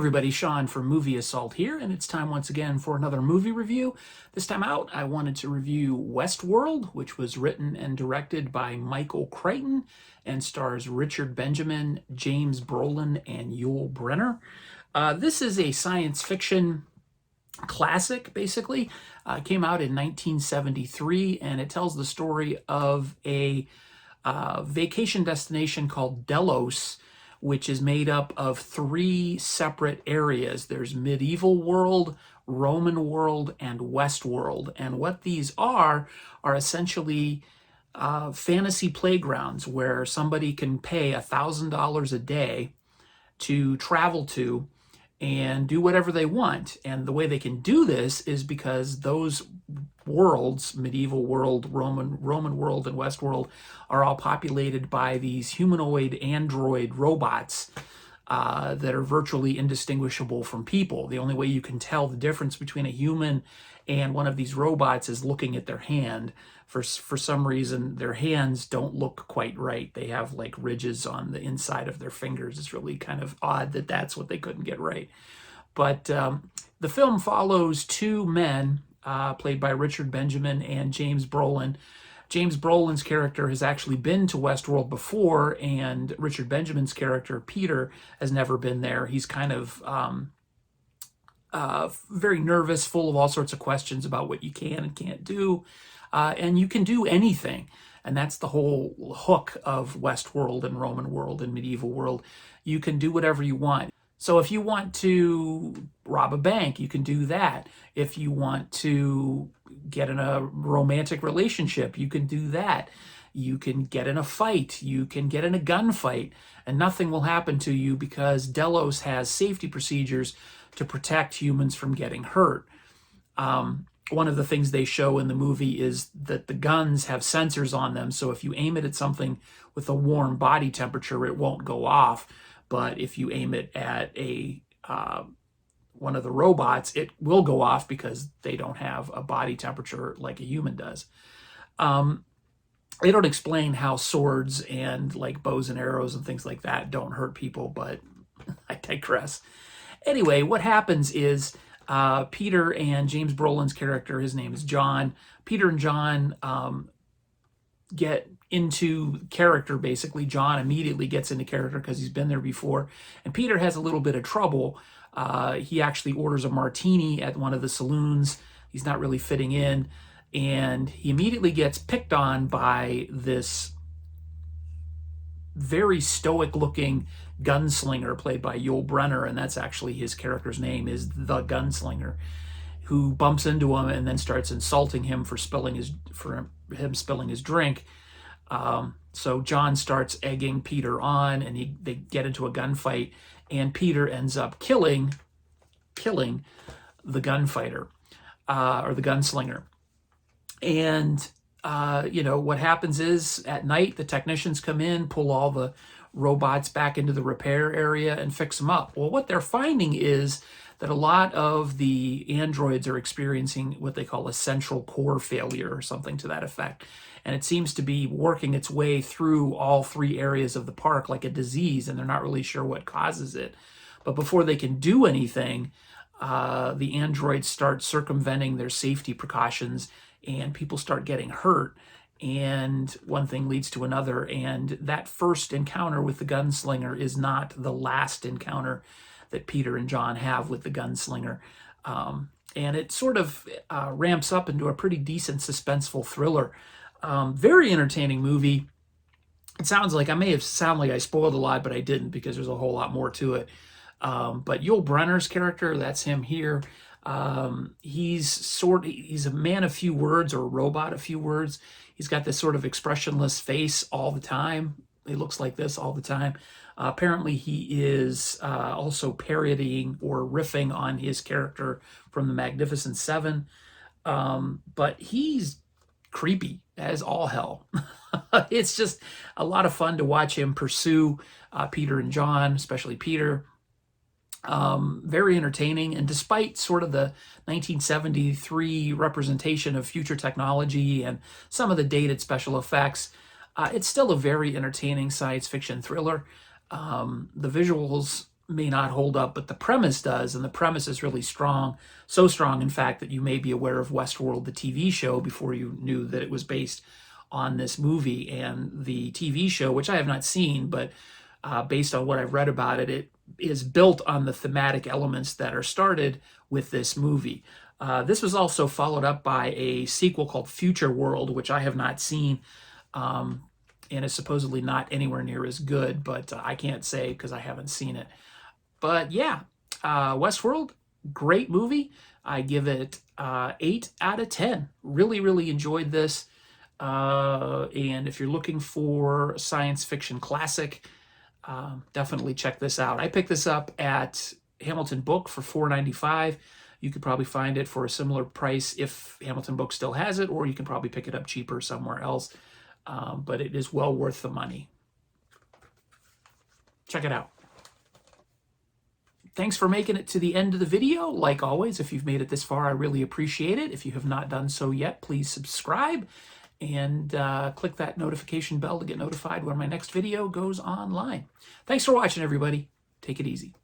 everybody, Sean from Movie Assault here, and it's time once again for another movie review. This time out, I wanted to review Westworld, which was written and directed by Michael Crichton and stars Richard Benjamin, James Brolin, and Yul Brynner. This is a science fiction classic, basically. Came out in 1973, and it tells the story of a vacation destination called Delos, which is made up of three separate areas. There's medieval world, Roman world, and Westworld. And what these are essentially fantasy playgrounds where somebody can pay $1,000 a day to travel to and do whatever they want. And the way they can do this is because those worlds, medieval world, Roman world, and Westworld, are all populated by these humanoid android robots that are virtually indistinguishable from people. The only way you can tell the difference between a human and one of these robots is looking at their hand. For some reason, their hands don't look quite right. They have like ridges on the inside of their fingers. It's really kind of odd that that's what they couldn't get right. But the film follows two men played by Richard Benjamin and James Brolin. James Brolin's character has actually been to Westworld before, and Richard Benjamin's character, Peter, has never been there. He's kind of very nervous, full of all sorts of questions about what you can and can't do. And you can do anything. And that's the whole hook of Westworld and Roman world and medieval world. You can do whatever you want. So if you want to rob a bank, you can do that. If you want to get in a romantic relationship, you can do that. You can get in a fight. You can get in a gunfight. And nothing will happen to you because Delos has safety procedures to protect humans from getting hurt. One of the things they show in the movie is that the guns have sensors on them. So if you aim it at something with a warm body temperature, it won't go off. But if you aim it at one of the robots, it will go off because they don't have a body temperature like a human does. They don't explain how swords and like bows and arrows and things like that don't hurt people, but I digress. Anyway, what happens is Peter and James Brolin's character, his name is John. Peter and John get into character, basically. John immediately gets into character because he's been there before. And Peter has a little bit of trouble. He actually orders a martini at one of the saloons. He's not really fitting in. And he immediately gets picked on by this very stoic-looking gunslinger played by Yul Brynner, and that's actually his character's name, is the Gunslinger, who bumps into him and then starts insulting him for him spilling his drink. So John starts egging Peter on, and they get into a gunfight, and Peter ends up killing the gunfighter or the gunslinger. And what happens is at night the technicians come in, pull all the robots back into the repair area and fix them up. Well, what they're finding is that a lot of the androids are experiencing what they call a central core failure or something to that effect. And it seems to be working its way through all three areas of the park like a disease, and they're not really sure what causes it. But before they can do anything, the androids start circumventing their safety precautions, and people start getting hurt. And one thing leads to another, and that first encounter with the gunslinger is not the last encounter that Peter and John have with the gunslinger. And it sort of ramps up into a pretty decent suspenseful thriller. Very entertaining movie. It sounds like, I may have sounded like I spoiled a lot, but I didn't, because there's a whole lot more to it. But Yul Brynner's character, that's him here. He's a man of few words, or a robot of few words. He's got this sort of expressionless face all the time. He looks like this all the time. Apparently he is also parodying or riffing on his character from the Magnificent Seven. But he's creepy as all hell. It's just a lot of fun to watch him pursue Peter and John, especially Peter. Very entertaining, and despite sort of the 1973 representation of future technology and some of the dated special effects, it's still a very entertaining science fiction thriller. The visuals may not hold up, but the premise does, and the premise is really strong. So strong, in fact, that you may be aware of Westworld, the TV show, before you knew that it was based on this movie. And the TV show, which I have not seen, but based on what I've read about it, it is built on the thematic elements that are started with this movie. This was also followed up by a sequel called Future World, which I have not seen, and is supposedly not anywhere near as good, but I can't say because I haven't seen it. But yeah, Westworld, great movie. I give it 8 out of 10. Really, really enjoyed this. And if you're looking for a science fiction classic, definitely check this out. I picked this up at Hamilton Book for $4.95. You could probably find it for a similar price if Hamilton Book still has it, or you can probably pick it up cheaper somewhere else. But it is well worth the money. Check it out. Thanks for making it to the end of the video. Like always, if you've made it this far, I really appreciate it. If you have not done so yet, please subscribe and click that notification bell to get notified when my next video goes online. Thanks for watching, everybody. Take it easy.